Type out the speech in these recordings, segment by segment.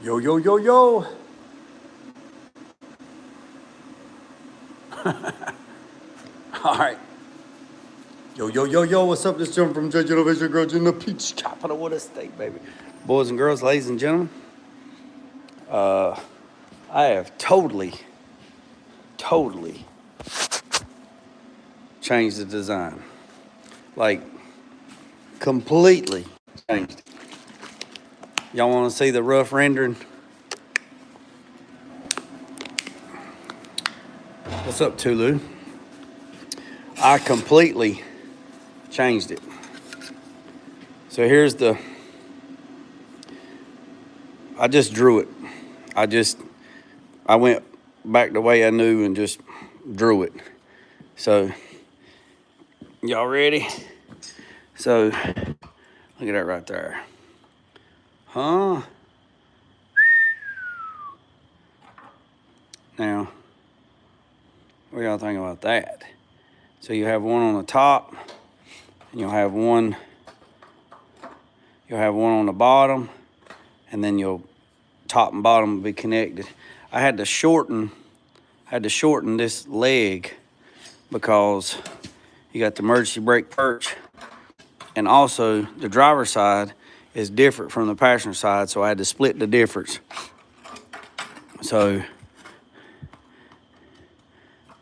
Yo, yo, yo, yo. All right. Yo, yo, yo, yo, what's up? This is Jim from JJ Innovation Grudge in the Peach Capital with a State, baby. Boys and girls, ladies and gentlemen, I have totally changed the design. Like, completely changed it. Y'all want to see the rough rendering? What's up, Tulu? I completely changed it. So here's I just drew it. I went back the way I knew and just drew it. So, y'all ready? So, look at that right there. Huh? Now, what y'all think about that? So you have one on the top, and you'll have one on the bottom, and then your top and bottom will be connected. I had to shorten this leg because you got the emergency brake perch, and also the driver's side is different from the passenger side, so I had to split the difference. So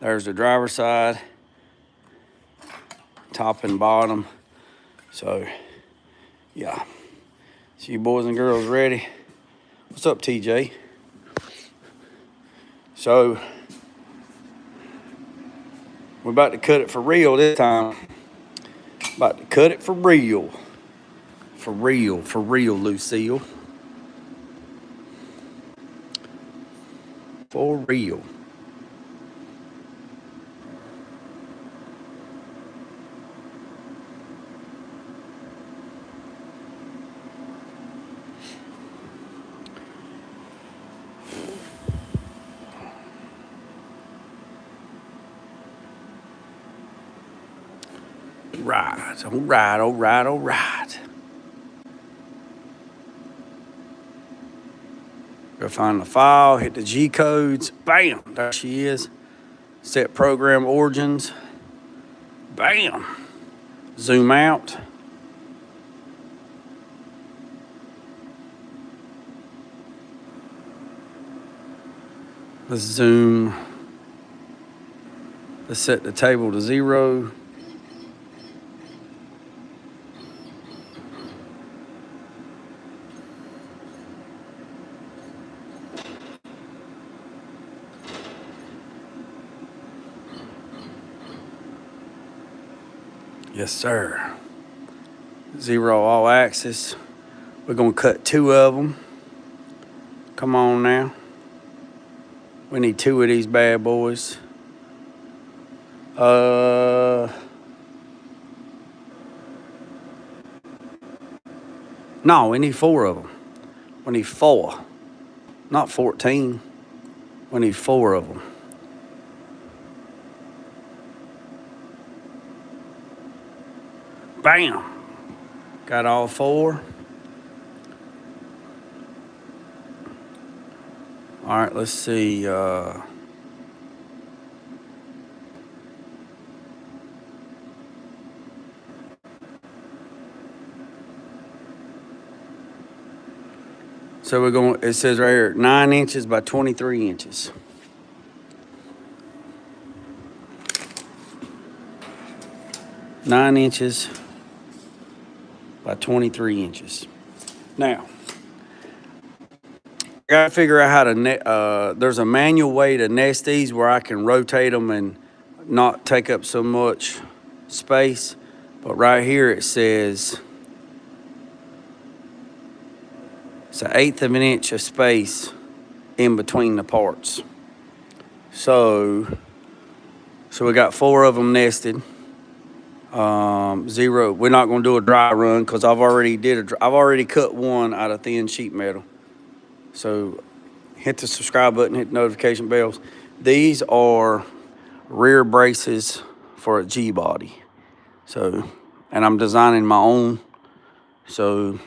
there's the driver's side, top and bottom. So yeah, so you boys and girls ready? What's up, TJ? So we're about to cut it for real this time. About to cut it for real. For real, Lucille. For real. All right. Go find the file, hit the G codes, bam, there she is. Set program origins, bam. Zoom out. Let's zoom. Let's set the table to 0. Yes, sir. 0 all axis. We're gonna cut 2 of them. Come on now. We need 2 of these bad boys. No, we need 4 of them. We need 4, not 14. We need 4 of them. Bam! Got all 4. All right, let's see. So we're going, it says right here, 9 inches by 23 inches. Nine inches by 23 inches. Now, I gotta figure out how to there's a manual way to nest these where I can rotate them and not take up so much space. But right here it says it's 1/8 of an inch of space in between the parts. So we got 4 of them nested. 0. We're not gonna do a dry run because I've already cut one out of thin sheet metal. So hit the subscribe button, hit the notification bells. These are rear braces for a Gbody. So, and I'm designing my own. So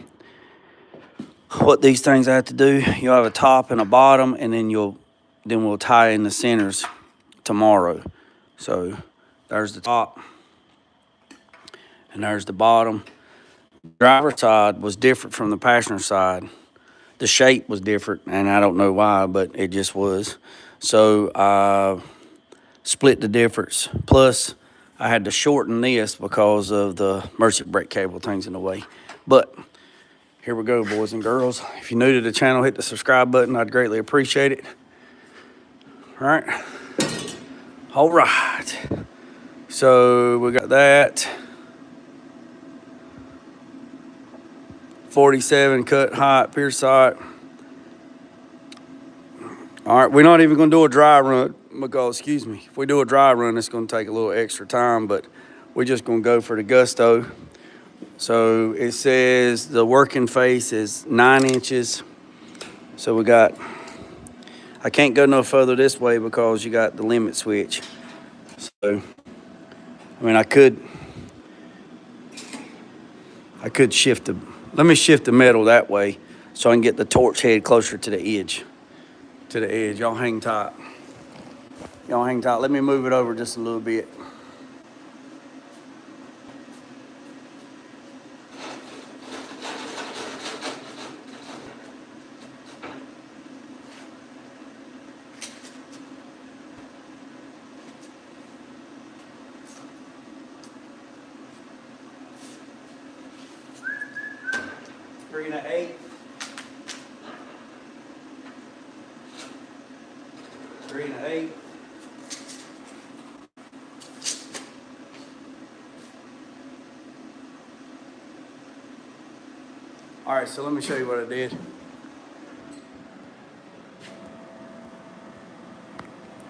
what these things I have to do. You'll have a top and a bottom, and then we'll tie in the centers tomorrow. So there's the top and there's the bottom. The driver side was different from the passenger side. The shape was different, and I don't know why, but it just was. So I split the difference. Plus, I had to shorten this because of the merchant brake cable things in the way. But here we go, boys and girls. If you're new to the channel, hit the subscribe button. I'd greatly appreciate it. All right. All right. So we got that. 47 cut height, pierce height. All right, we're not even going to do a dry run because, excuse me, if we do a dry run, it's going to take a little extra time, but we're just going to go for the gusto. So it says the working face is 9 inches. So we got, I can't go no further this way because you got the limit switch. So, I mean, I could shift let me shift the metal that way so I can get the torch head closer to the edge. Y'all hang tight. Let me move it over just a little bit. Three and an eighth. 3 1/8. All right, so let me show you what I did.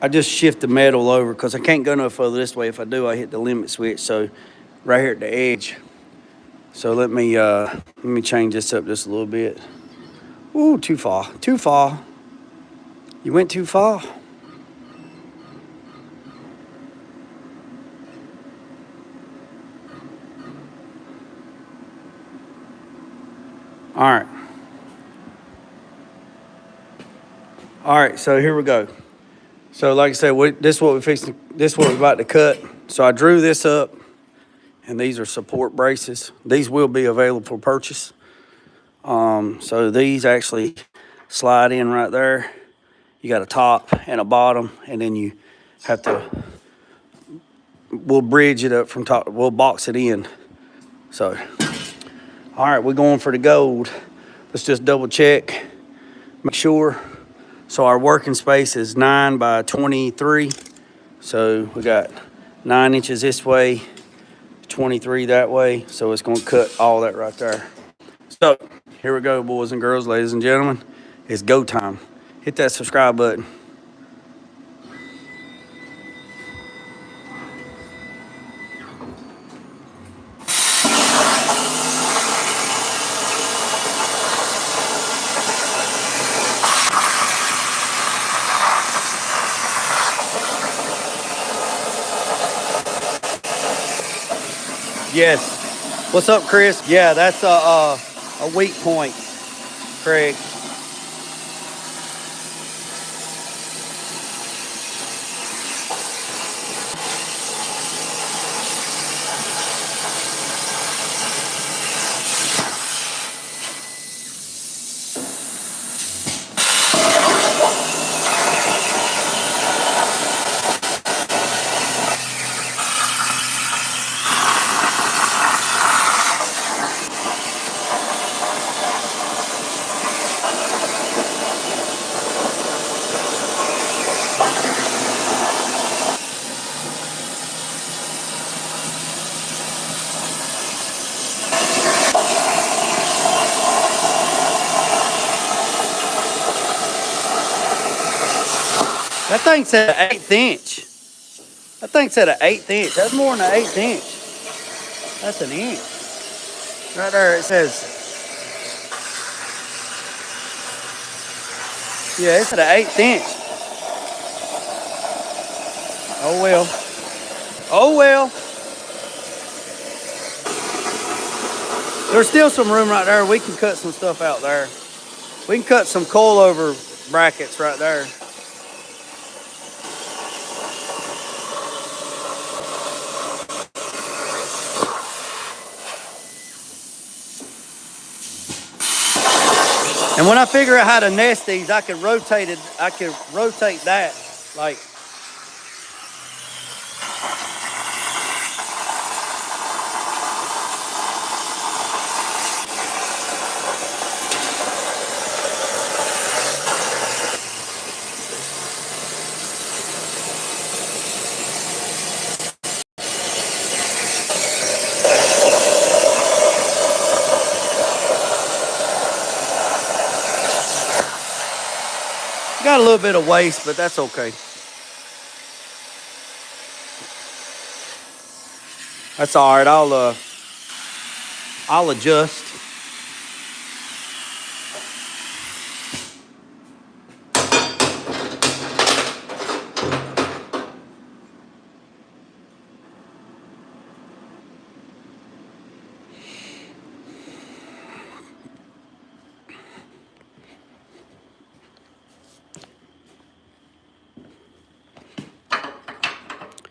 I just shift the metal over because I can't go no further this way. If I do, I hit the limit switch. So right here at the edge. So let me change this up just a little bit. Ooh, too far. You went too far. All right, so here we go. So like I said, this is what we're about to cut. So I drew this up, and these are support braces. These will be available for purchase. So these actually slide in right there. You got a top and a bottom, and then you have to, we'll bridge it up from top, we'll box it in. So, all right, we're going for the gold. Let's just double check, make sure. So our working space is 9 by 23. So we got 9 inches this way, 23 that way. So it's gonna cut all that right there. So here we go, boys and girls, ladies and gentlemen. It's go time. Hit that subscribe button. Yes. What's up, Chris? Yeah, that's a weak point, Craig. That thing said an 1/8 inch. That thing said an 1/8 inch. That's more than an 1/8 inch. That's an inch. Right there it says. Yeah, it's at an 1/8 inch. Oh well. Oh well. There's still some room right there. We can cut some stuff out there. We can cut some coilover brackets right there. And when I figure out how to nest these, I can rotate it. I can rotate that like. Got a little bit of waste, but that's okay. That's all right. I'll adjust.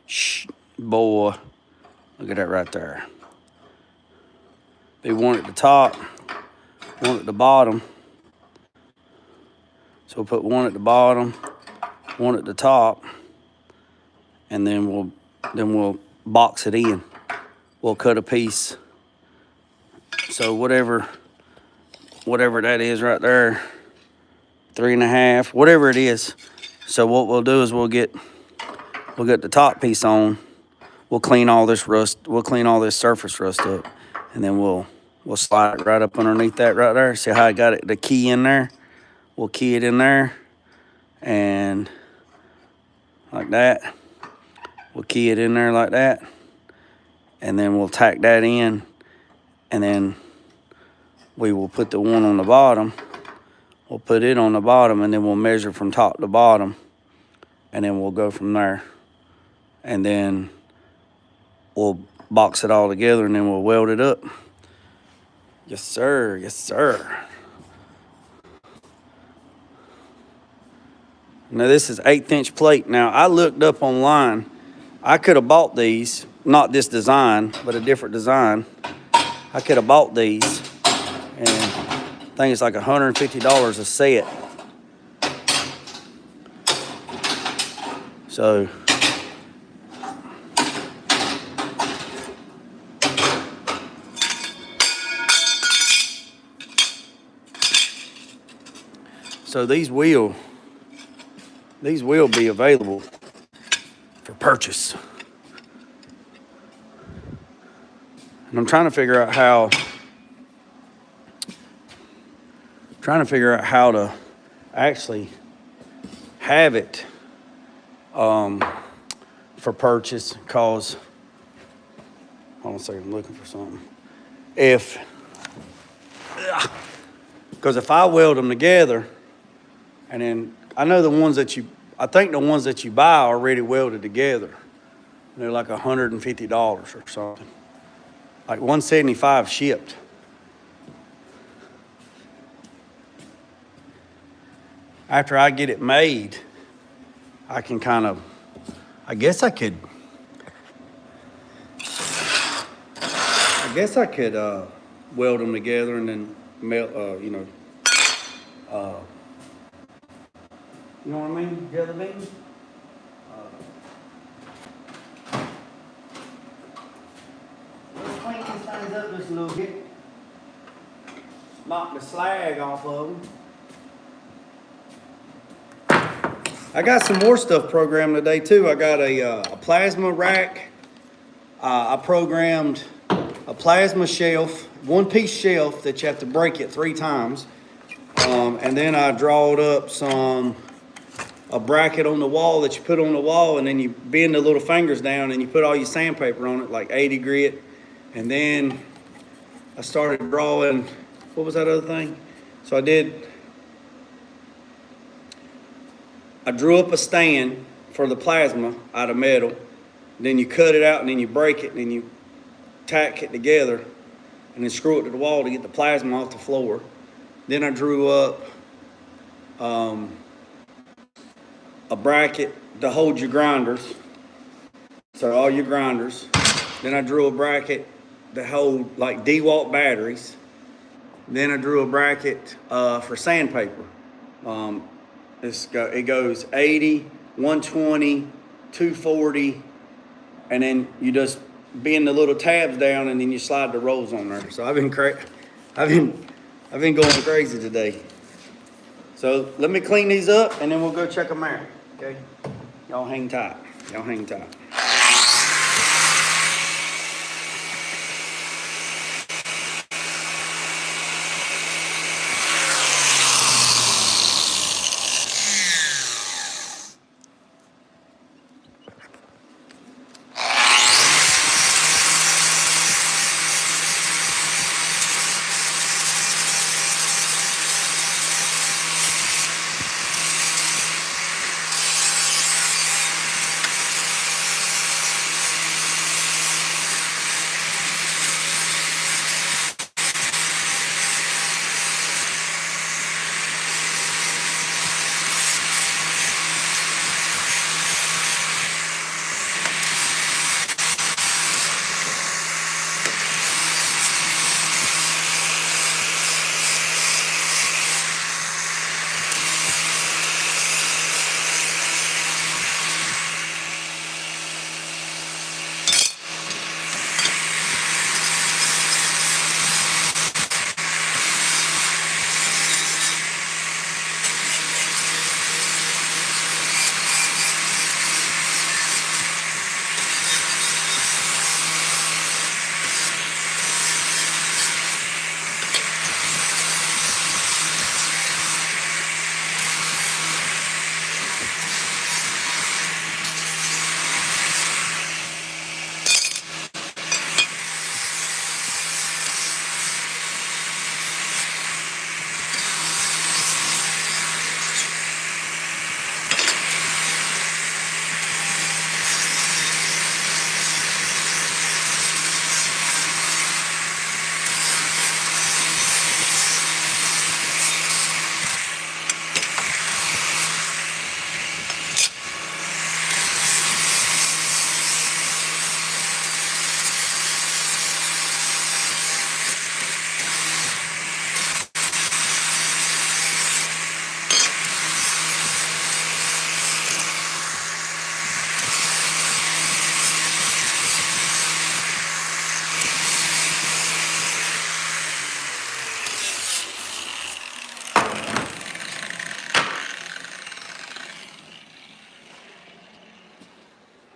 Shh, boy. Look at that right there. Be one at the top, one at the bottom. So we'll put one at the bottom, one at the top, and then we'll box it in. We'll cut a piece. So whatever that is right there, 3.5, whatever it is. So what we'll do is we'll get the top piece on. We'll clean all this rust. We'll clean all this surface rust up, and then we'll slide it right up underneath that right there. See how I got it, the key in there? We'll key it in there, and like that. We'll key it in there like that, and then we'll tack that in, and then we will put the one on the bottom. We'll put it on the bottom, and then we'll measure from top to bottom, and then we'll go from there. And then we'll box it all together, and then we'll weld it up. Yes, sir. Yes, sir. Now, this is 1/8" plate. Now, I looked up online. I could have bought these, not this design, but a different design. I could have bought these, and I think it's like $150 a set. So these will be available for purchase. And I'm trying to figure out how to actually have it for purchase, cause hold on a second, I'm looking for something. Because if I weld them together, and then I know I think the ones that you buy are already welded together. They're like $150 or something. Like $175 shipped. After I get it made, I can I guess I could weld them together and then melt, you know what I mean? Jelly beans. Let's clean these things up just a little bit. Knock the slag off of them. I got some more stuff programmed today too. I got a plasma rack. I programmed a plasma shelf, one-piece shelf that you have to break it 3 times. And then I drawed up a bracket on the wall that you put on the wall, and then you bend the little fingers down and you put all your sandpaper on it, like 80 grit. And then I started drawing, what was that other thing? So I drew up a stand for the plasma out of metal. Then you cut it out, and then you break it, and then you tack it together, and then screw it to the wall to get the plasma off the floor. Then I drew up a bracket to hold your grinders, so all your grinders. Then I drew a bracket to hold like DeWalt batteries. Then I drew a bracket for sandpaper. It goes 80, 120, 240, and then you just bend the little tabs down, and then you slide the rolls on there. So I've been going crazy today. So let me clean these up, and then we'll go check them out. Okay, y'all hang tight. Y'all hang tight.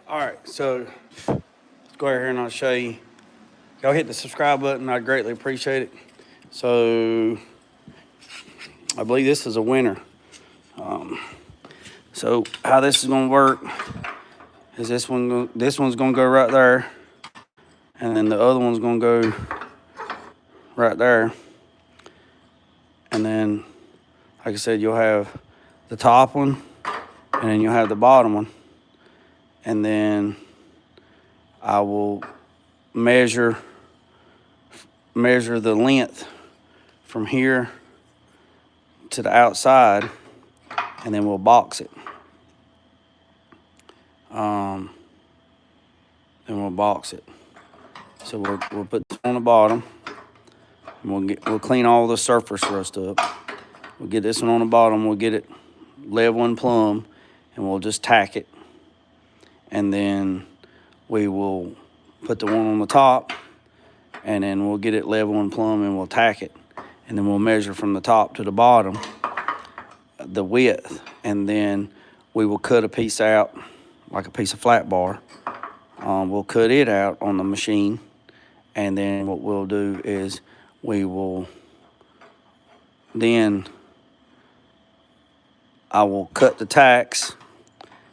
All right, so let's go over here and I'll show you. Y'all hit the subscribe button. I'd greatly appreciate it. So I believe this is a winner. So how this is gonna work is this one's gonna go right there, and then the other one's gonna go right there. And then, like I said, you'll have the top one, and then you'll have the bottom one. And then I will measure the length from here to the outside, and then we'll box it. Then we'll box it. So we'll put this on the bottom, and we'll clean all the surface rust up. We'll get this one on the bottom. We'll get it level and plumb, and we'll just tack it. And then we will put the one on the top, and then we'll get it level and plumb, and we'll tack it. And then we'll measure from the top to the bottom the width, and then we will cut a piece out, like a piece of flat bar. We'll cut it out on the machine, and then what we'll do is I will cut the tacks,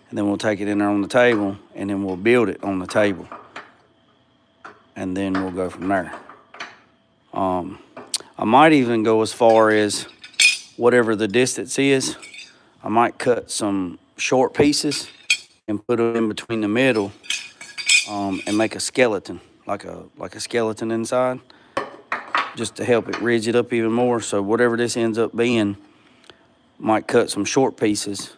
and then we'll take it in there on the table, and then we'll build it on the table, and then we'll go from there. I might even go as far as whatever the distance is. I might cut some short pieces and put them in between the middle, and make a skeleton, like a skeleton inside, just to help it ridge it up even more. So whatever this ends up being, might cut some short pieces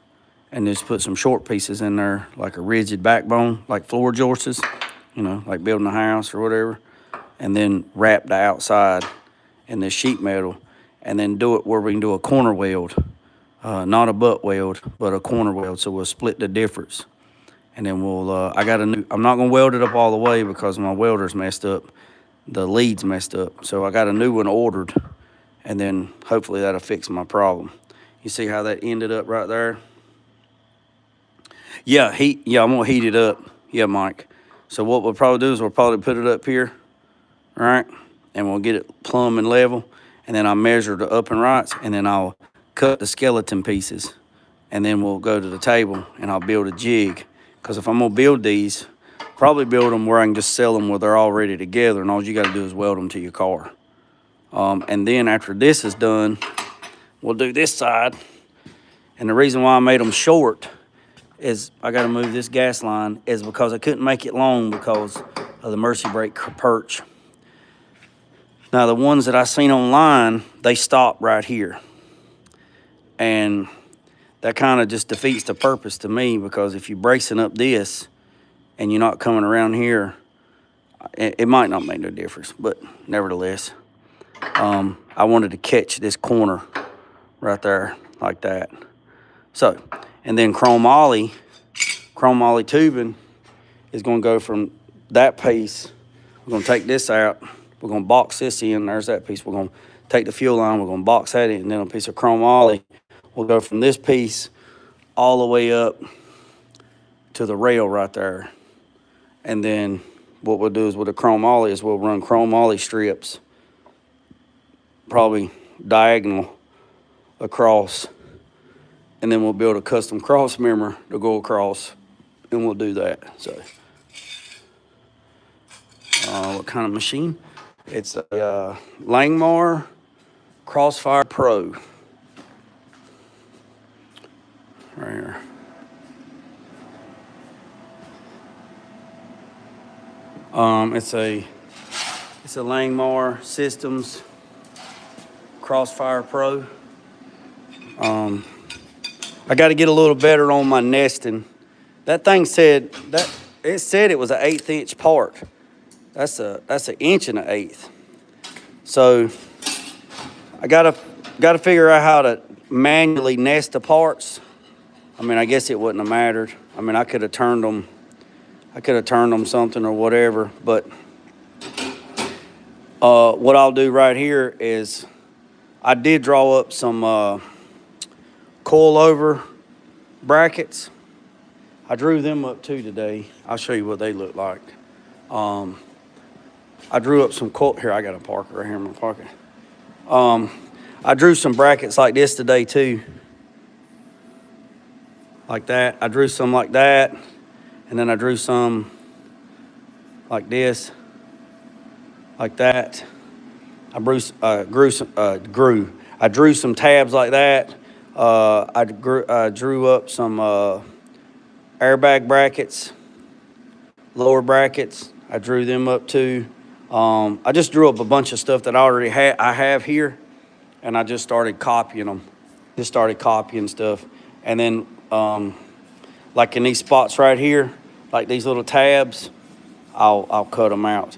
and just put some short pieces in there, like a rigid backbone, like floor joists, you know, like building a house or whatever, and then wrap the outside in this sheet metal, and then do it where we can do a corner weld, not a butt weld, but a corner weld. So we'll split the difference, and then we'll. I got a new. I'm not gonna weld it up all the way because my welder's messed up, the lead's messed up. So I got a new one ordered, and then hopefully that'll fix my problem. You see how that ended up right there? Yeah, heat. Yeah, I'm gonna heat it up. Yeah, Mike. So what we'll probably do is we'll probably put it up here, all right? And we'll get it plumb and level. And then I'll measure the up and rights, and then I'll cut the skeleton pieces. And then we'll go to the table and I'll build a jig. Because if I'm gonna build these, probably build them where I can just sell them where they're all ready together, and all you gotta do is weld them to your car. And then after this is done, we'll do this side. And the reason why I made them short is I got to move this gas line is because I couldn't make it long because of the Mercy brake perch. Now the ones that I seen online, they stop right here. And that kind of just defeats the purpose to me, because if you're bracing up this and you're not coming around here, it might not make no difference, but nevertheless, I wanted to catch this corner right there like that. So, and then chrome ollie tubing is going to go from that piece. We're going to take this out. We're going to box this in. There's that piece. We're going to take the fuel line. We're going to box that in. And then a piece of chrome ollie will go from this piece all the way up to the rail right there. And then what we'll do is with the chrome ollie is we'll run chrome ollie strips, probably diagonal across. And then we'll build a custom cross member to go across, and we'll do that. So, what kind of machine? It's a Langmar Crossfire Pro. Right here. It's a Langmar Systems Crossfire Pro. I got to get a little better on my nesting. That thing said it was an 1/8 inch part. That's an 1 inch and an 1/8. So I gotta figure out how to manually nest the parts. I mean, I guess it wouldn't have mattered. I mean, I could have turned them something or whatever. But what I'll do right here is I did draw up some coilover brackets. I drew them up too today. I'll show you what they look like. I drew up some here, I got a Parker right here in my pocket. I drew some brackets like this today too. Like that. I drew some like that. And then I drew some like this. Like that. I drew some tabs like that. I drew up some airbag brackets, lower brackets. I drew them up too. I just drew up a bunch of stuff that I have here, and I just started copying them. Just started copying stuff, and then like in these spots right here, like these little tabs, I'll cut them out.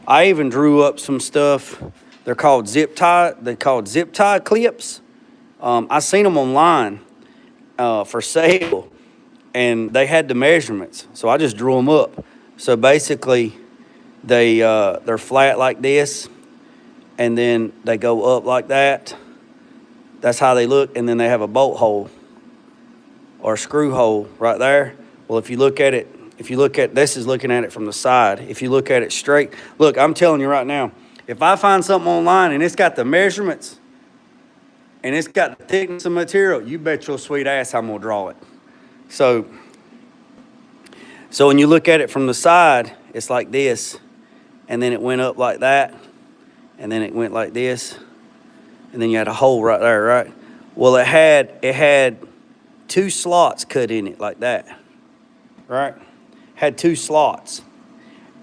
I even drew up some stuff. They're called zip tie clips. I seen them online for sale, and they had the measurements, so I just drew them up. So basically, they're flat like this, and then they go up like that. That's how they look, and then they have a bolt hole or a screw hole right there. Well, if you look at this is looking at it from the side. If you look at it straight, look, I'm telling you right now, if I find something online and it's got the measurements and it's got the thickness of material, you bet your sweet ass I'm gonna draw it. So when you look at it from the side, it's like this, and then it went up like that, and then it went like this, and then you had a hole right there, right? Well, it had 2 slots cut in it like that, right? Had 2 slots,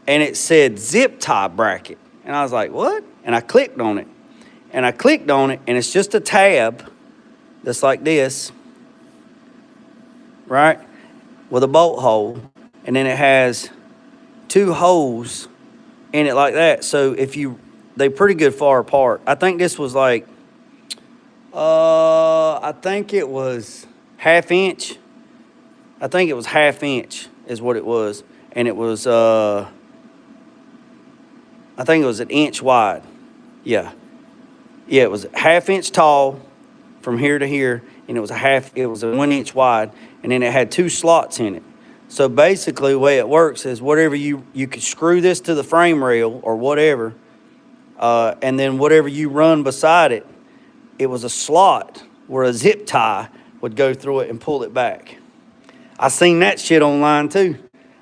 and it said zip tie bracket, and I was like, what? And I clicked on it, And I clicked on it, and it's just a tab that's like this, right, with a bolt hole, and then it has 2 holes in it like that. So if you, they pretty good far apart. I think this was like, I think it was ½ inch. I think it was ½ inch is what it was. And it was, I think it was 1 inch wide. Yeah. Yeah, it was ½ inch tall from here to here, and it was a 1 inch wide, and then it had 2 slots in it. So basically the way it works is whatever you could screw this to the frame rail or whatever, and then whatever you run beside it, it was a slot where a zip tie would go through it and pull it back. I seen that shit online too.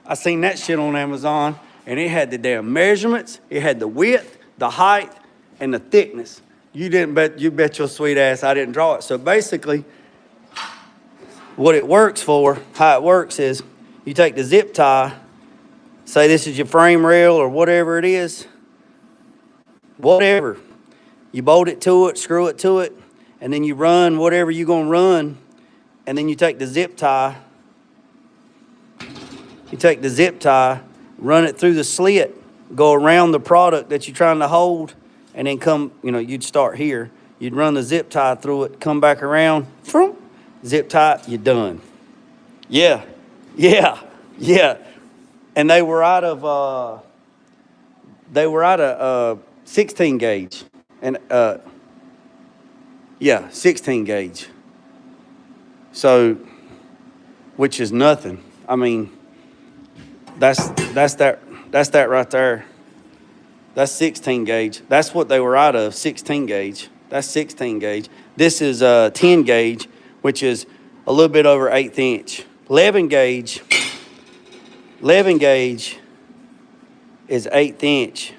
I seen that shit on Amazon, and it had the damn measurements. It had the width, the height, and the thickness. You bet your sweet ass I didn't draw it. So basically, what it works for, how it works is, you take the zip tie, say this is your frame rail or whatever it is, whatever. You bolt it to it, screw it to it, and then you run whatever you're gonna run, and then you take the zip tie, run it through the slit, go around the product that you're trying to hold, and then come, you'd start here. You'd run the zip tie through it, come back around, zip tie, you're done. Yeah. And they were out of 16 gauge. And 16 gauge. So, which is nothing. I mean, that's that right there. That's 16 gauge. That's what they were out of, 16 gauge. That's 16 gauge. This is 10 gauge, which is a little bit over 1/8 inch. 11 gauge is 1/8 inch,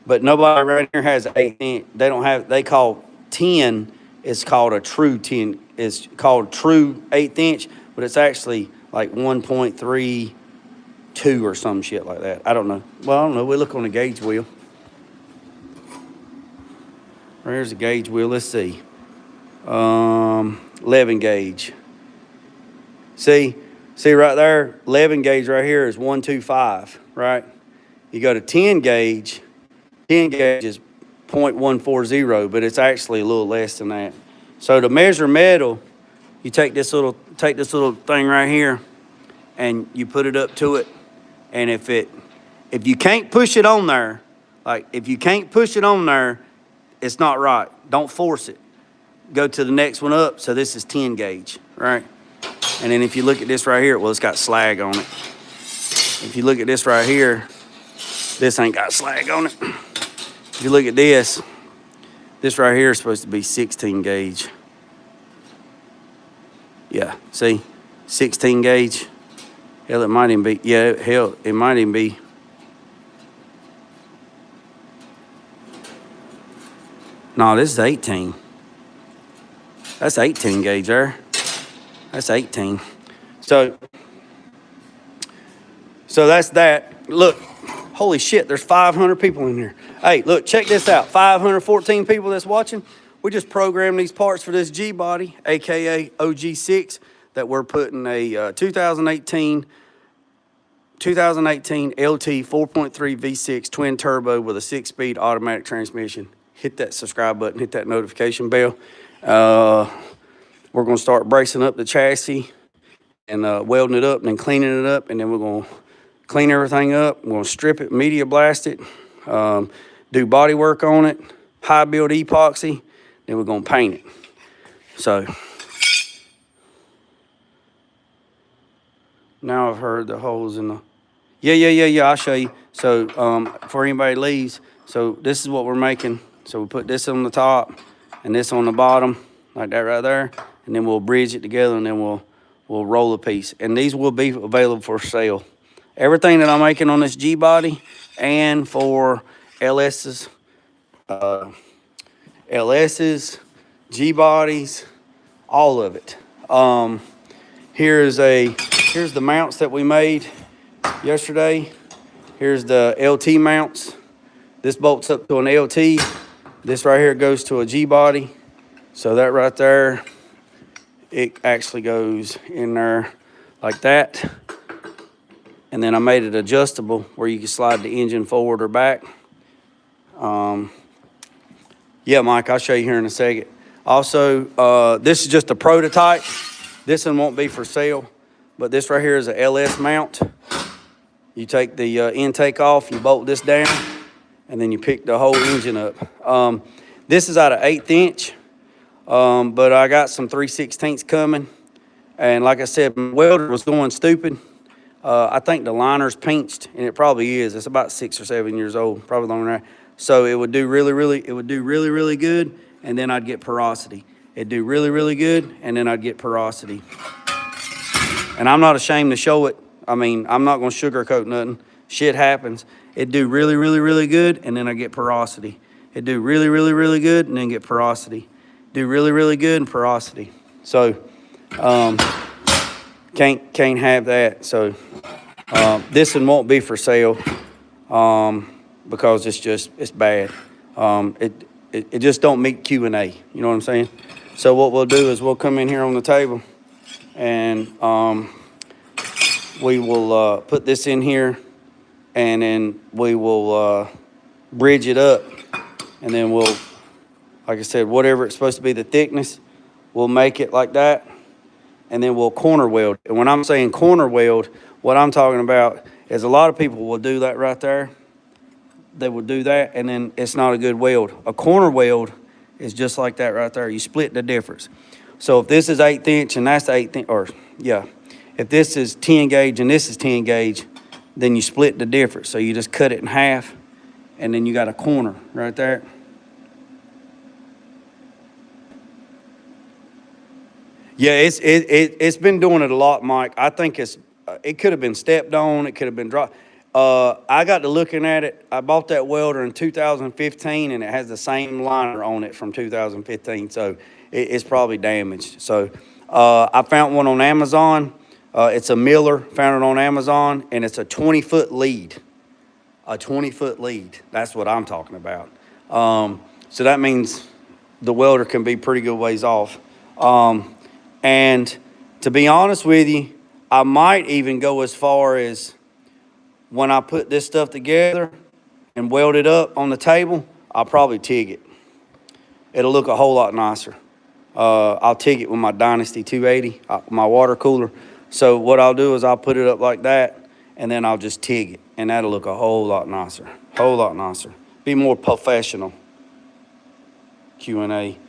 but nobody right here has 1/8 inch. They call 10 is called a true 10. It's called true 1/8 inch, but it's actually like 1.32 or some shit like that. I don't know. Well, I don't know. We look on the gauge wheel. There's the gauge wheel. Let's see. 11 gauge. See right there, 11 gauge right here is 125, right? You go to 10 gauge is 0.140, but it's actually a little less than that. So to measure metal, you take this little thing right here, and you put it up to it, and if you can't push it on there, it's not right. Don't force it. Go to the next one up. So this is 10 gauge, right? And then if you look at this right here, well, it's got slag on it. If you look at this right here, this ain't got slag on it. If you look at this right here is supposed to be 16 gauge. Yeah, see? 16 gauge. Hell, it might even be, it might even be. No, this is 18. That's 18 gauge there. That's 18. So that's that. Look, holy shit, there's 500 people in here. Hey, look, check this out. 514 people that's watching. We just programmed these parts for this Gbody, aka OG6, that we're putting a 2018 LT 4.3 V6 twin turbo with a 6-speed automatic transmission. Hit that subscribe button, hit that notification bell. We're going to start bracing up the chassis and welding it up and then cleaning it up, and then we're going to clean everything up. We're going to strip it, media blast it, do body work on it, high build epoxy, then we're going to paint it. So now I've heard the holes in the, yeah, I'll show you. So before anybody leaves, so this is what we're making. So we put this on the top and this on the bottom, like that right there, and then we'll bridge it together, and then we'll roll a piece. And these will be available for sale. Everything that I'm making on this Gbody and for LS's, Gbodies, all of it. Here's the mounts that we made yesterday. Here's the LT mounts. This bolts up to an LT. This right here goes to a Gbody. So that right there, it actually goes in there like that. And then I made it adjustable where you can slide the engine forward or back. Yeah, Mike, I'll show you here in a second. Also, this is just a prototype. This one won't be for sale, but this right here is a LS mount. You take the intake off, you bolt this down, and then you pick the whole engine up. This is out of 1/8 inch, but I got some 3/16 coming. And like I said, my welder was going stupid. I think the liner's pinched, and it probably is. It's about 6 or 7 years old, probably longer than that. So it would do really good, and then I'd get porosity. It'd do really good, and then I'd get porosity. And I'm not ashamed to show it. I mean, I'm not gonna sugarcoat nothing. Shit happens. It'd do really good, and then I get porosity. It'd do really good, and then get porosity. Do really good and porosity. So, can't have that. So, this one won't be for sale, because it's bad. It just don't meet Q&A. You know what I'm saying? So what we'll do is we'll come in here on the table, and we will put this in here, and then we will bridge it up, and then we'll, like I said, whatever it's supposed to be the thickness, we'll make it like that, and then we'll corner weld. And when I'm saying corner weld, what I'm talking about is a lot of people will do that right there. They will do that, and then it's not a good weld. A corner weld is just like that right there. You split the difference. So if this is 1/8 inch and that's the 1/8 inch, or yeah, if this is 10 gauge and this is 10 gauge, then you split the difference. So you just cut it in half, and then you got a corner right there. Yeah, it's been doing it a lot, Mike. I think it could have been stepped on. It could have been dropped. I got to looking at it. I bought that welder in 2015, and it has the same liner on it from 2015, so it's probably damaged. So I found one on Amazon. It's a Miller, found it on Amazon, and it's a 20-foot lead. A 20-foot lead. That's what I'm talking about. So that means the welder can be pretty good ways off. And to be honest with you, I might even go as far as, when I put this stuff together and weld it up on the table, I'll probably TIG it. It'll look a whole lot nicer. I'll TIG it with my Dynasty 280, my water cooler. So what I'll do is I'll put it up like that, and then I'll just TIG it, and that'll look a whole lot nicer. Whole lot nicer. Be more professional. Q&A.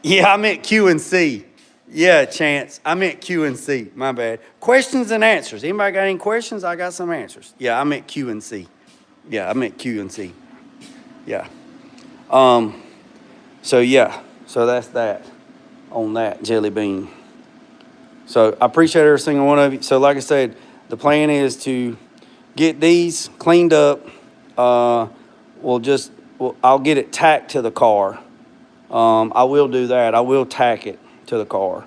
Yeah, I meant Q and C. Yeah, Chance. I meant Q and C. My bad. Questions and answers. Anybody got any questions? I got some answers. Yeah, I meant Q and C. Yeah, I meant Q and C. Yeah. So yeah. So that's that on that jelly bean. So I appreciate every single one of you. So like I said, the plan is to get these cleaned up. I'll get it tacked to the car. I will do that. I will tack it to the car,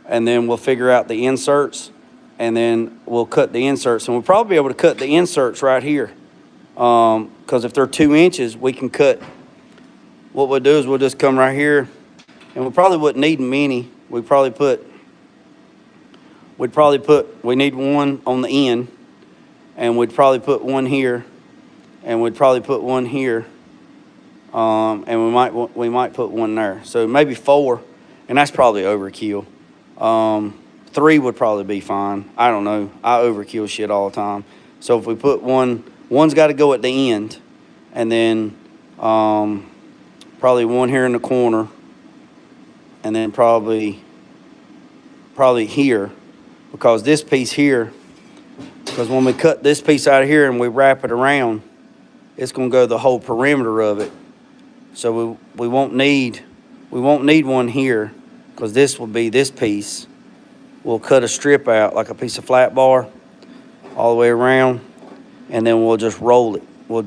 and then we'll figure out the inserts, and then we'll cut the inserts, and we'll probably be able to cut the inserts right here, because if they're 2 inches, we can cut. What we'll do is we'll just come right here, and we probably wouldn't need many. We need one on the end, and we'd probably put one here, and we'd probably put one here, and we might put one there. So maybe 4. And that's probably overkill. 3 would probably be fine. I don't know. I overkill shit all the time. So if we put one's got to go at the end, and then probably one here in the corner, and then probably here, because this piece here, because when we cut this piece out of here and we wrap it around, it's going to go the whole perimeter of it. So we won't need one here, because this will be this piece. We'll cut a strip out like a piece of flat bar all the way around, and then we'll just roll it. We'll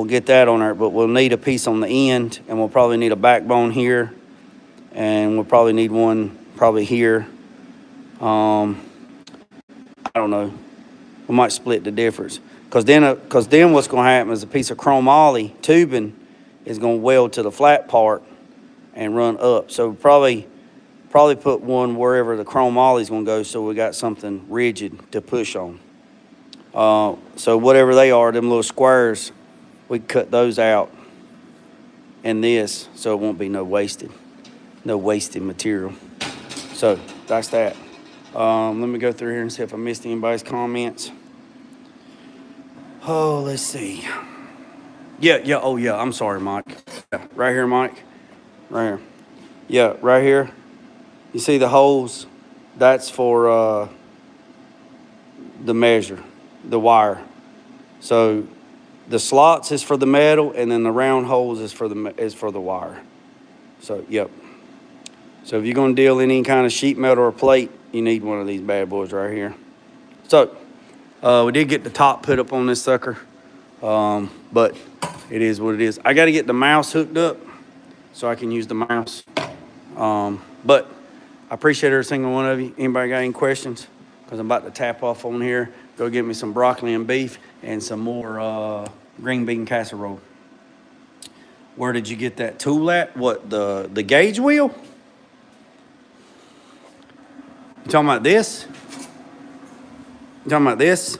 get that on there, but we'll need a piece on the end, and we'll probably need a backbone here, and we'll probably need one probably here. I don't know. We might split the difference. Because then what's going to happen is a piece of chromoly tubing is going to weld to the flat part and run up. So probably put one wherever the chromoly is going to go, so we got something rigid to push on. So whatever they are, them little squares, we cut those out in this, so it won't be no wasted material. So that's that. Let me go through here and see if I missed anybody's comments. Oh, let's see. Yeah. Oh, yeah. I'm sorry, Mike. Yeah, right here, Mike. Right here. Yeah, right here. You see the holes? That's for the measure, the wire. So the slots is for the metal, and then the round holes is for the wire. So, yep. So if you're going to deal any kind of sheet metal or plate, you need one of these bad boys right here. So we did get the top put up on this sucker, but it is what it is. I got to get the mouse hooked up so I can use the mouse. But I appreciate every single one of you. Anybody got any questions? Because I'm about to tap off on here. Go get me some broccoli and beef and some more green bean casserole. Where did you get that tool at? What, the gauge wheel? You talking about this? You talking about this?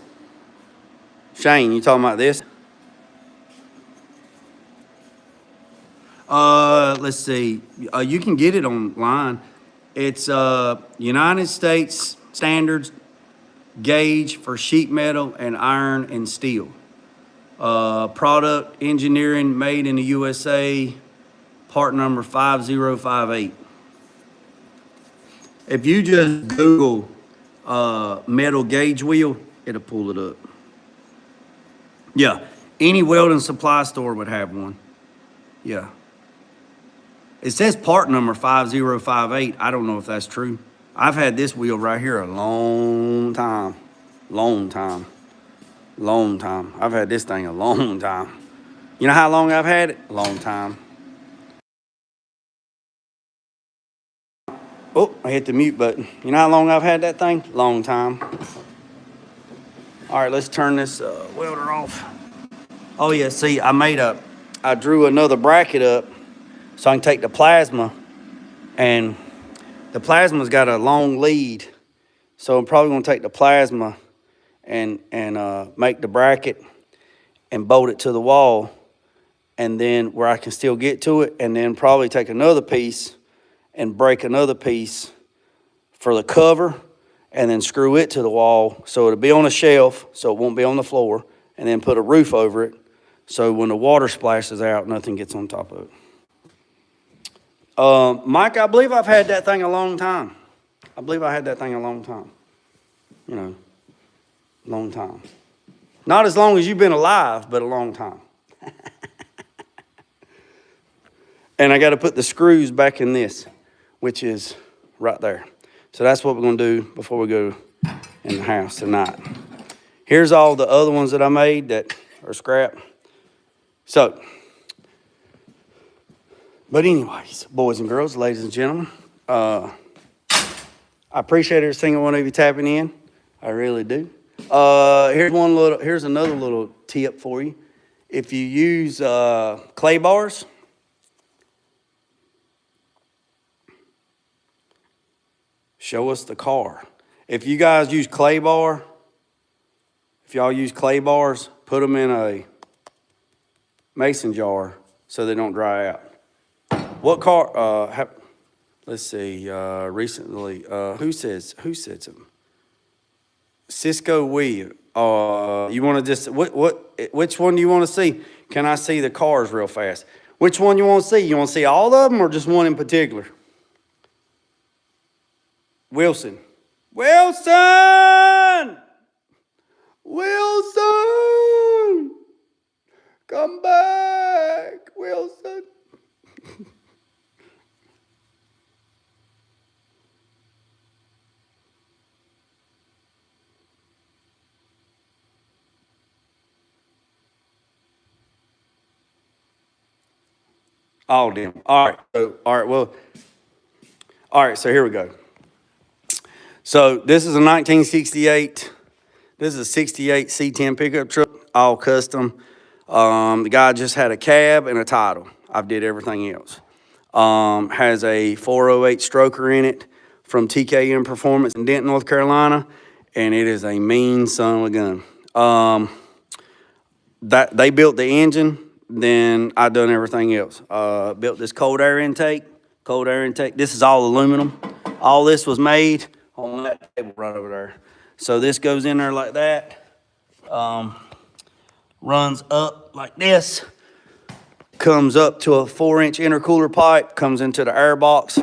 Shane, you talking about this? Let's see. You can get it online. It's United States standards gauge for sheet metal and iron and steel. Product engineering made in the USA, part number 5058. If you just Google metal gauge wheel, it'll pull it up. Yeah, any welding supply store would have one. Yeah. It says part number 5058. I don't know if that's true. I've had this wheel right here a long time. I've had this thing a long time. You know how long I've had it? A long time. Oh, I hit the mute button. You know how long I've had that thing? Long time. All right, let's turn this welder off. Oh yeah, see, I drew another bracket up so I can take the plasma, and the plasma's got a long lead. So I'm probably gonna take the plasma and make the bracket and bolt it to the wall, and then where I can still get to it, and then probably take another piece and break another piece for the cover, and then screw it to the wall so it'll be on a shelf so it won't be on the floor, and then put a roof over it so when the water splashes out, nothing gets on top of it. Mike, I believe I've had that thing a long time. You know, long time. Not as long as you've been alive, but a long time. And I got to put the screws back in this, which is right there. So that's what we're going to do before we go in the house tonight. Here's all the other ones that I made that are scrap. So, but anyways, boys and girls, ladies and gentlemen, I appreciate every single one of you tapping in. I really do. Here's another little tip for you. If you use clay bars, show us the car. If you guys use clay bar, if y'all use clay bars, put them in a mason jar so they don't dry out. What car, let's see, recently, who says them? Cisco Wheel. You want to just, which one do you want to see? Can I see the cars real fast? Which one you want to see? You want to see all of them or just one in particular? Wilson. Come back, Wilson. All them. All right, so here we go. So this is a 1968 This is a 68 C10 pickup truck, all custom. The guy just had a cab and a title. I've did everything else. Has a 408 stroker in it from TKM Performance in Denton, North Carolina, and it is a mean son of a gun. That they built the engine, then I done everything else. Built this cold air intake. This is all aluminum. All this was made on that table right over there. So this goes in there like that. Runs up like this. Comes up to a 4-inch intercooler pipe. Comes into the air box,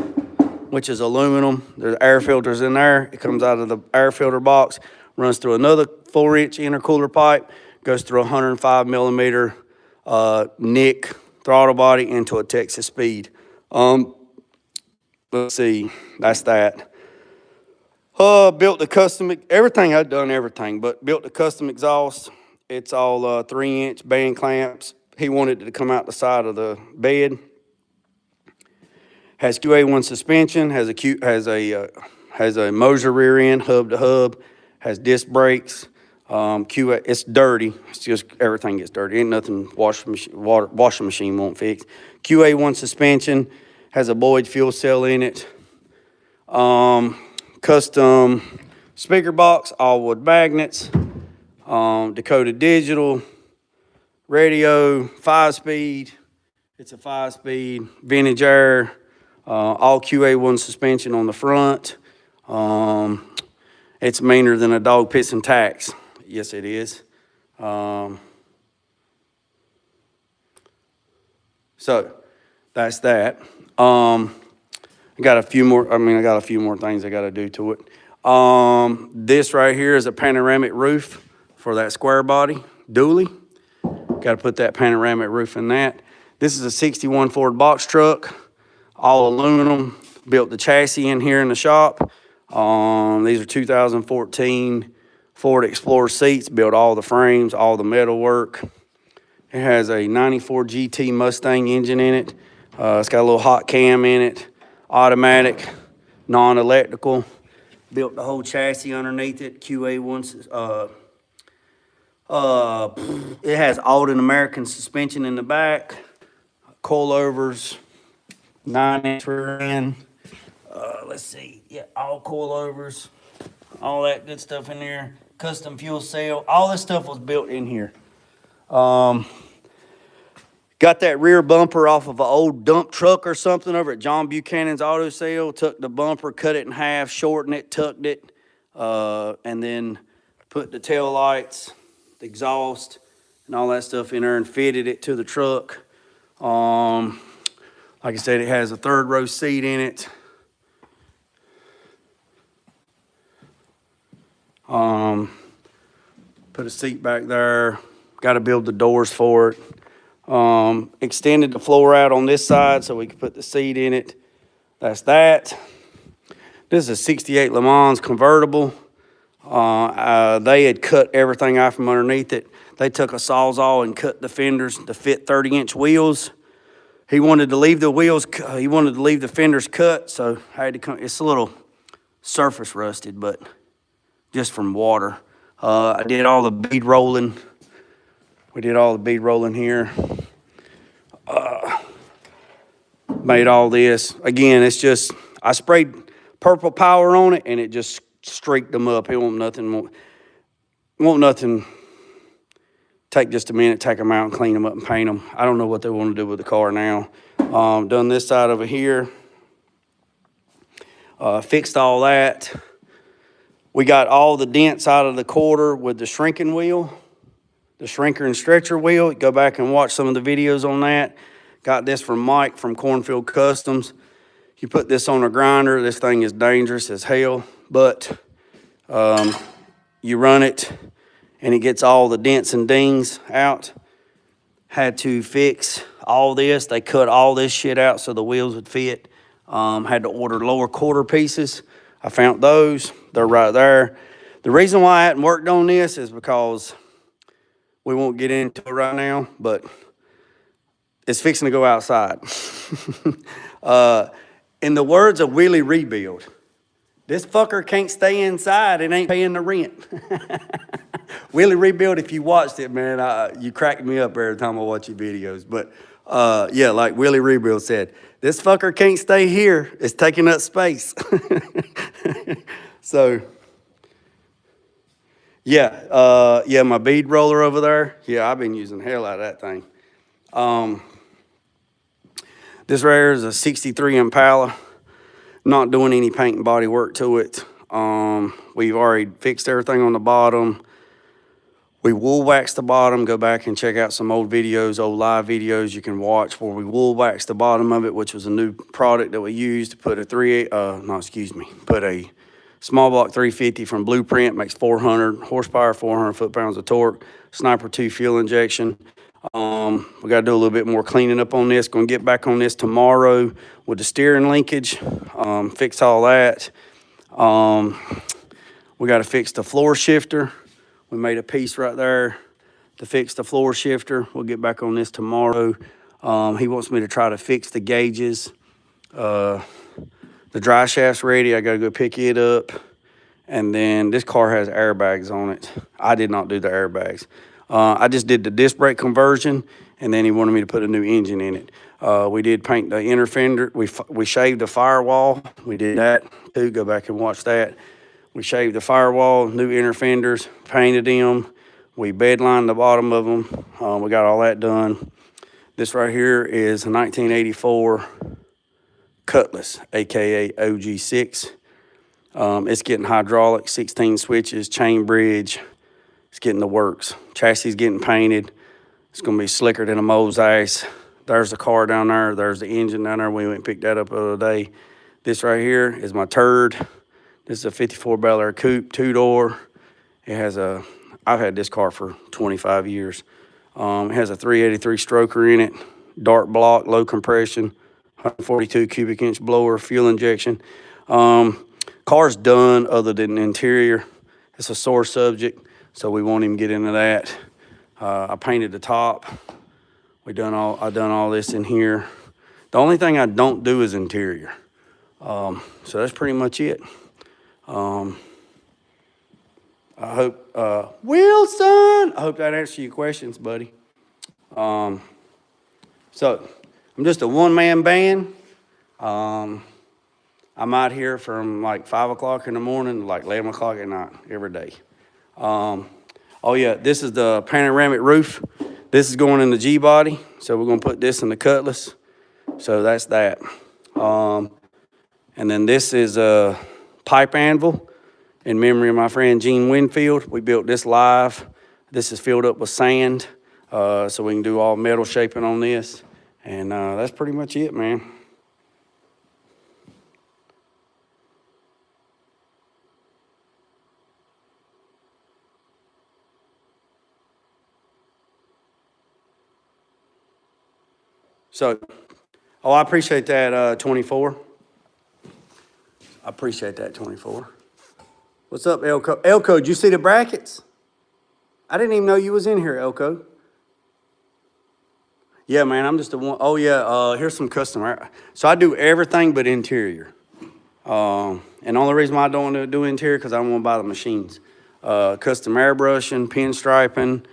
which is aluminum. There's air filters in there. It comes out of the air filter box. Runs through another 4-inch intercooler pipe. Goes through a 105 millimeter Nick throttle body into a Texas Speed. Let's see, that's that. Built the custom, everything I've done, everything, but built the custom exhaust. It's all 3-inch band clamps. He wanted it to come out the side of the bed. Has QA1 suspension. Has a Moser rear end, hub to hub. Has disc brakes. QA, it's dirty. It's just everything gets dirty. Ain't nothing washing machine won't fix. QA1 suspension. Has a Boyd fuel cell in it. Custom speaker box, all wood magnets. Dakota Digital. Radio, 5-speed. It's a 5-speed. Vintage air. All QA1 suspension on the front. It's meaner than a dog pissing tacks. Yes, it is. So that's that. I got a few more things I got to do to it. This right here is a panoramic roof for that square body dually. Got to put that panoramic roof in that. This is a 61 Ford box truck, all aluminum. Built the chassis in here in the shop. These are 2014 Ford Explorer seats. Built all the frames, all the metal work. It has a 94 GT Mustang engine in it. It's got a little hot cam in it. Automatic, non-electrical. Built the whole chassis underneath it. QA1. It has Alden American suspension in the back. Coilovers. 9-inch rear end. Let's see. Yeah, all coilovers. All that good stuff in there. Custom fuel cell. All this stuff was built in here. Got that rear bumper off of an old dump truck or something over at John Buchanan's auto sale. Took the bumper, cut it in half, shortened it, tucked it, and then put the tail lights, the exhaust, and all that stuff in there and fitted it to the truck. Like I said, it has a 3rd row seat in it. Put a seat back there. Got to build the doors for it. Extended the floor out on this side so we could put the seat in it. That's that. This is a 68 Le Mans convertible. They had cut everything out from underneath it. They took a Sawzall and cut the fenders to fit 30-inch wheels. He wanted to leave the fenders cut, so I had to come. It's a little surface rusted, but just from water. I did all the bead rolling. We did all the bead rolling here. Made all this. Again, it's just, I sprayed purple power on it and it just streaked them up. It won't nothing. Take just a minute, take them out and clean them up and paint them. I don't know what they want to do with the car now. Done this side over here. Fixed all that. We got all the dents out of the quarter with the shrinking wheel. The shrinker and stretcher wheel. Go back and watch some of the videos on that. Got this from Mike from Cornfield Customs. You put this on a grinder. This thing is dangerous as hell, but you run it and it gets all the dents and dings out. Had to fix all this. They cut all this shit out so the wheels would fit. Had to order lower quarter pieces. I found those. They're right there. The reason why I hadn't worked on this is because we won't get into it right now, but it's fixing to go outside. In the words of Willie Rebuild, This fucker can't stay inside. It ain't paying the rent. Willie Rebuild, if you watched it, man, you cracked me up every time I watch your videos. But yeah, like Willie Rebuild said, this fucker can't stay here. It's taking up space. So, yeah, yeah, my bead roller over there. Yeah, I've been using the hell out of that thing. This right here is a 63 Impala. Not doing any paint and body work to it. We've already fixed everything on the bottom. We wool waxed the bottom. Go back and check out some old videos, old live videos you can watch where we wool waxed the bottom of it, which was a new product that we used to put a put a small block 350 from Blueprint, makes 400 horsepower, 400 foot-pounds of torque, Sniper 2 fuel injection. We got to do a little bit more cleaning up on this. Going to get back on this tomorrow with the steering linkage, fix all that. We got to fix the floor shifter. We made a piece right there to fix the floor shifter. We'll get back on this tomorrow. He wants me to try to fix the gauges. The dry shaft's ready. I got to go pick it up. And then this car has airbags on it. I did not do the airbags. I just did the disc brake conversion, and then he wanted me to put a new engine in it. We did paint the inner fender. We shaved the firewall. We did that too. Go back and watch that. We shaved the firewall, new inner fenders, painted them. We bedlined the bottom of them. We got all that done. This right here is a 1984 Cutlass, AKA OG6. It's getting hydraulic, 16 switches, chain bridge. It's getting the works. Chassis is getting painted. It's going to be slicker than a mole's ass. There's the car down there. There's the engine down there. We went and picked that up the other day. This right here is my turd. This is a 54 Bel Air coupe, 2-door. It has I've had this car for 25 years. It has a 383 stroker in it, dark block, low compression, 142 cubic inch blower, fuel injection. Car's done other than the interior. It's a sore subject, so we won't even get into that. I painted the top. I done all this in here. The only thing I don't do is interior. So that's pretty much it. I hope, Wilson, I hope that answers your questions, buddy. So I'm just a one-man band. I'm out here from like 5 o'clock in the morning to like 11 o'clock at night every day. Oh yeah, this is the panoramic roof. This is going in the Gbody, so we're gonna put this in the Cutlass. So that's that. And then this is a pipe anvil in memory of my friend Gene Winfield. We built this live. This is filled up with sand, so we can do all metal shaping on this. And that's pretty much it, man. So, oh, I appreciate that, 24. I appreciate that, 24. What's up, Elko? Elko, did you see the brackets? I didn't even know you was in here, Elko. Yeah, man, I'm just a one. Oh, yeah, here's some custom. So I do everything but interior. And the only reason why I don't want to do interior because I don't want to buy the machines. Custom airbrushing, pinstriping,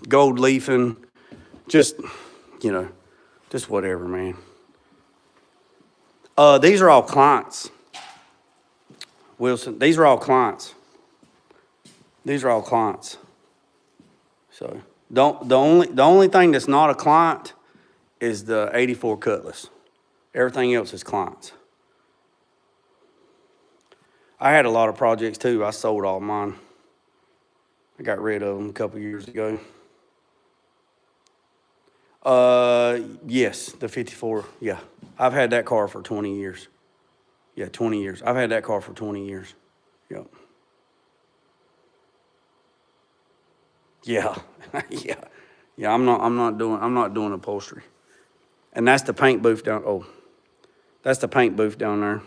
gold leafing, just, you know, just whatever, man. These are all clients, Wilson. These are all clients. These are all clients. So the only thing that's not a client is the 84 Cutlass. Everything else is clients. I had a lot of projects too. I sold all mine. I got rid of them a couple years ago. Yes, the 54, yeah. I've had that car for 20 years. Yeah, 20 years. I've had that car for 20 years. Yep. Yeah, yeah. Yeah, I'm not doing upholstery. And that's the paint booth down, oh. That's the paint booth down there.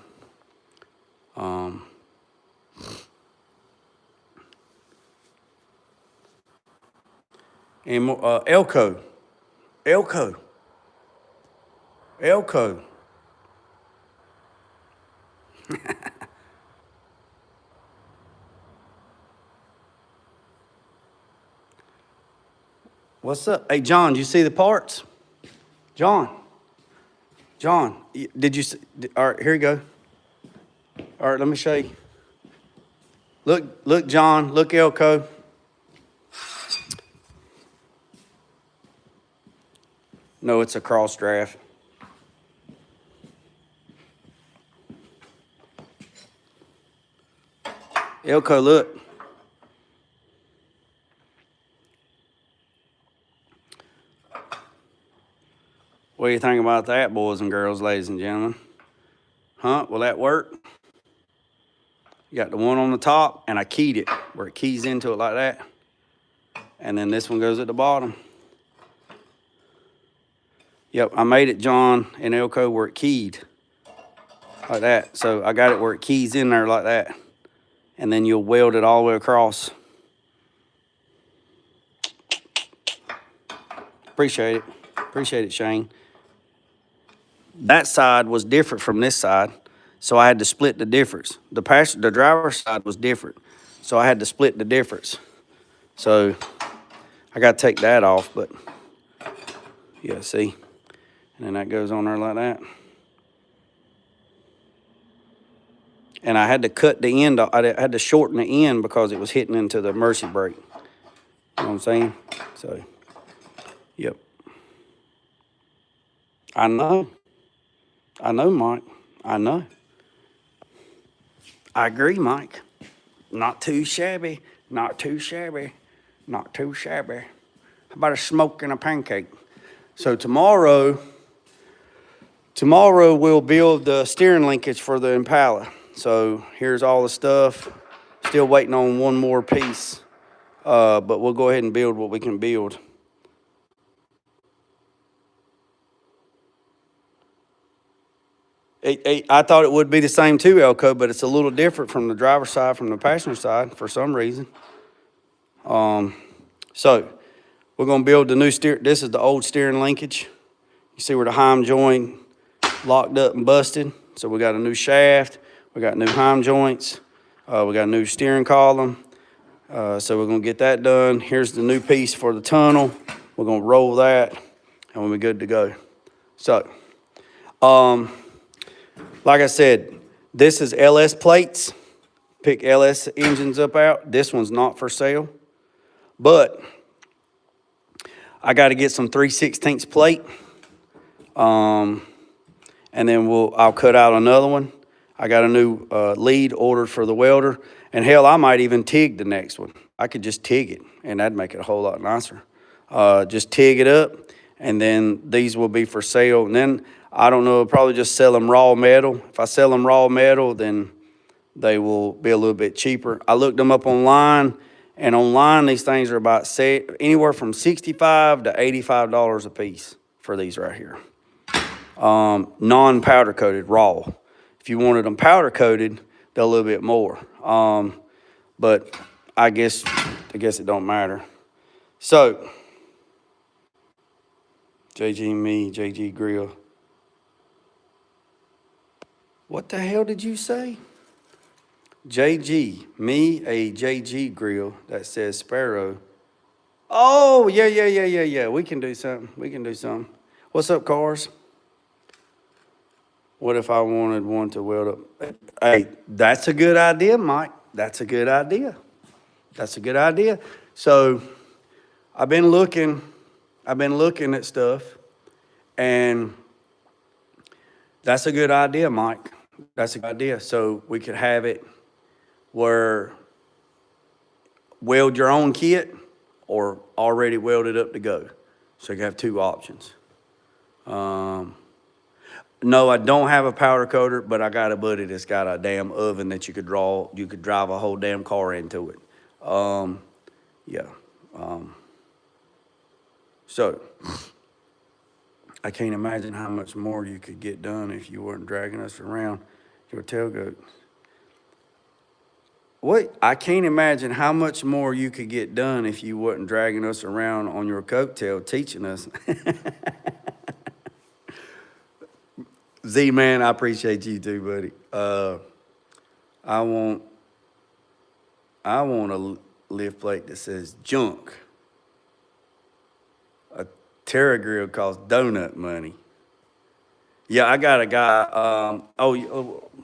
And Elko. What's up? Hey, John, you see the parts? John, did you see? All right, here you go. All right, let me show you. Look, John, look, Elko. No, it's a cross draft. Elko, look. What do you think about that, boys and girls, ladies and gentlemen? Huh? Will that work? You got the one on the top, and I keyed it where it keys into it like that. And then this one goes at the bottom. Yep, I made it, John and Elko, where it keyed like that. So I got it where it keys in there like that. And then you'll weld it all the way across. Appreciate it. Appreciate it, Shane. That side was different from this side, so I had to split the difference. The driver's side was different, so I had to split the difference. So I got to take that off, but yeah, see? And then that goes on there like that. And I had to cut the end, I had to shorten the end because it was hitting into the Mercy brake. You know what I'm saying? So, yep. I know, Mike. I know. I agree, Mike. Not too shabby. Not too shabby. Not too shabby. How about a smoke and a pancake? So tomorrow we'll build the steering linkage for the Impala. So here's all the stuff. Still waiting on one more piece. But we'll go ahead and build what we can build. I thought it would be the same too, Elko, but it's a little different from the driver's side, from the passenger side for some reason. So we're gonna build the new this is the old steering linkage. You see where the heim joint locked up and busted. So we got a new shaft, we got new heim joints, we got a new steering column. So we're gonna get that done. Here's the new piece for the tunnel. We're gonna roll that and we'll be good to go. So, like I said, this is LS plates. Pick LS engines up out. This one's not for sale. But I got to get some 3/16 plate. And then I'll cut out another one. I got a new lead ordered for the welder. And hell, I might even TIG the next one. I could just TIG it, and that'd make it a whole lot nicer. Just TIG it up, and then these will be for sale. And then, I don't know, probably just sell them raw metal. If I sell them raw metal, then they will be a little bit cheaper. I looked them up online, and online these things are about anywhere from $65 to $85 a piece for these right here. Non-powder coated, raw. If you wanted them powder coated, they're a little bit more. But I guess it don't matter. So, JG Grill. What the hell did you say? JG, a JG Grill that says Sparrow. Oh, yeah. We can do something. What's up, cars? What if I wanted one to weld up? Hey, that's a good idea, Mike. That's a good idea. So I've been looking at stuff, and that's a good idea, Mike. That's a good idea. So we could have it where weld your own kit or already welded up to go. So you have two options. No, I don't have a powder coater, but I got a buddy that's got a damn oven that you could drive a whole damn car into it. Yeah. So I can't imagine how much more you could get done if you weren't dragging us around your tailgate. What? I can't imagine how much more you could get done if you wasn't dragging us around on your coattail teaching us. Z, man, I appreciate you too, buddy. I want a lift plate that says junk. Terra Grill costs donut money. Yeah, I got a guy.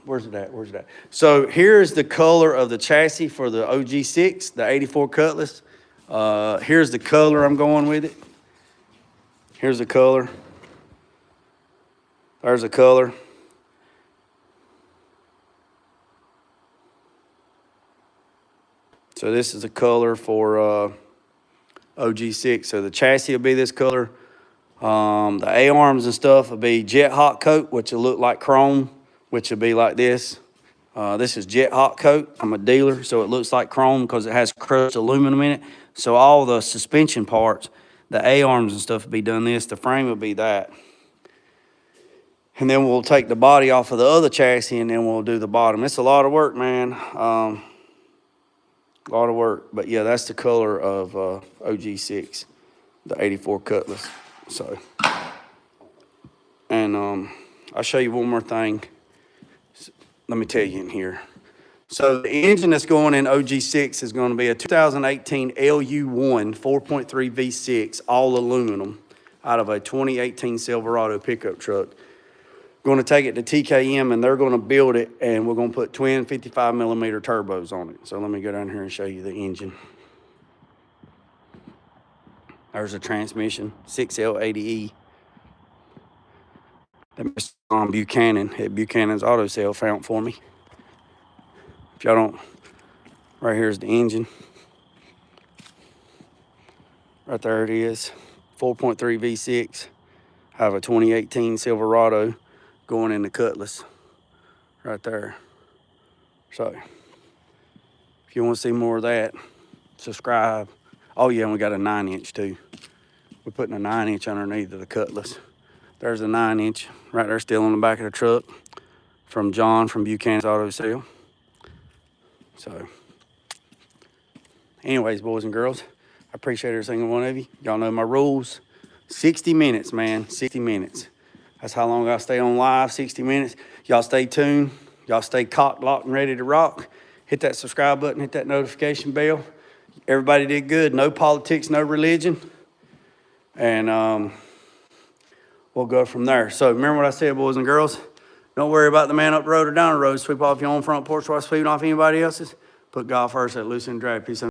Where's it at? Where's it at? So here's the color of the chassis for the OG6, the 84 Cutlass. Here's the color I'm going with it. Here's the color. There's the color. So this is the color for OG6. So the chassis will be this color. The A-arms and stuff will be jet hot coat, which will look like chrome, which will be like this. This is jet hot coat. I'm a dealer, so it looks like chrome because it has crushed aluminum in it. So all the suspension parts, the A-arms and stuff will be done this. The frame will be that. And then we'll take the body off of the other chassis and then we'll do the bottom. It's a lot of work, man. A lot of work. But yeah, that's the color of OG6, the 84 Cutlass. So, and I'll show you one more thing. Let me tell you in here. So the engine that's going in OG6 is going to be a 2018 LU1 4.3 V6, all aluminum, out of a 2018 Silverado pickup truck. Going to take it to TKM and they're going to build it, and we're going to put twin 55 millimeter turbos on it. So let me go down here and show you the engine. There's a transmission, 6L80E. That Mr. Buchanan at Buchanan's Auto Sale found for me. If y'all don't, right here's the engine. Right there it is, 4.3 V6. I have a 2018 Silverado going in the Cutlass, right there. So, if you want to see more of that, subscribe. Oh yeah, and we got a 9-inch too. We're putting a 9-inch underneath of the Cutlass. There's a 9-inch right there still on the back of the truck from John from Buchanan's Auto Sale. So, anyways, boys and girls, I appreciate every single one of you. Y'all know my rules. 60 minutes, man, 60 minutes. That's how long I stay on live, 60 minutes. Y'all stay tuned. Y'all stay cocked, locked, and ready to rock. Hit that subscribe button, hit that notification bell. Everybody did good. No politics, no religion. And we'll go from there. So remember what I said, boys and girls. Don't worry about the man up the road or down the road. Sweep off your own front porch while sweeping off anybody else's. Put God first, let loose and drag. Peace.